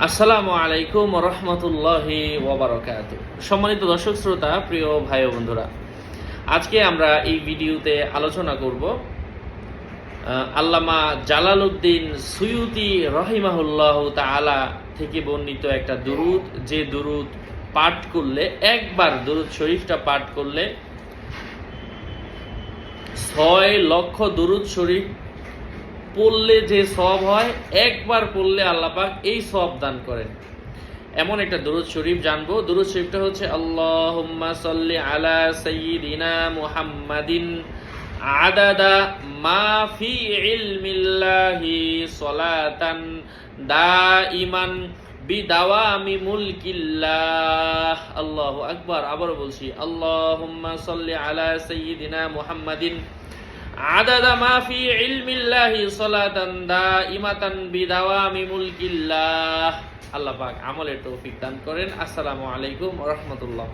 আসসালামু আলাইকুম রহমতুল্লাহি ওয়া বারাকাতুহু। সম্মানিত দর্শক শ্রোতা, প্রিয় ভাই ও বন্ধুরা, আজকে আমরা এই ভিডিওতে আলোচনা করব আল্লামা জালালউদ্দিন সুয়ুতি রহিমাহুল্লাহ তাআলা থেকে বর্ণিত একটা দুরূদ, যে দুরূদ পাঠ করলে, একবার দুরূদ শরীফটা পাঠ করলে 6 লক্ষ দুরূদ শরীফ পড়লে যে সওয়াব হয়, একবার পড়লে আল্লাহ পাক এই সওয়াব দান করেন। এমন একটা দুরূদ শরীফ জানবো। দুরূদ শরীফটা হচ্ছে আল্লাহুম্মা সাল্লি আলা সাইয়্যিদিনা মুহাম্মাদিন আদাদা মা ফি ইলমিল্লাহি সালাতান দাইমান বিদাওয়ামি মুলকিল্লাহ। আল্লাহু আকবার। আবারও বলছি, আল্লাহুম্মা সাল্লি আলা সাইয়্যিদিনা মুহাম্মাদিন আদাদা মা ফি ইলমিল্লাহি সালাতান দাইমাতান বিদাওয়ামি মুলকিল্লাহ। আল্লাহ পাক আমলের তৌফিক দান করেন। আসসালামু আলাইকুম ওয়া রাহমাতুল্লাহ।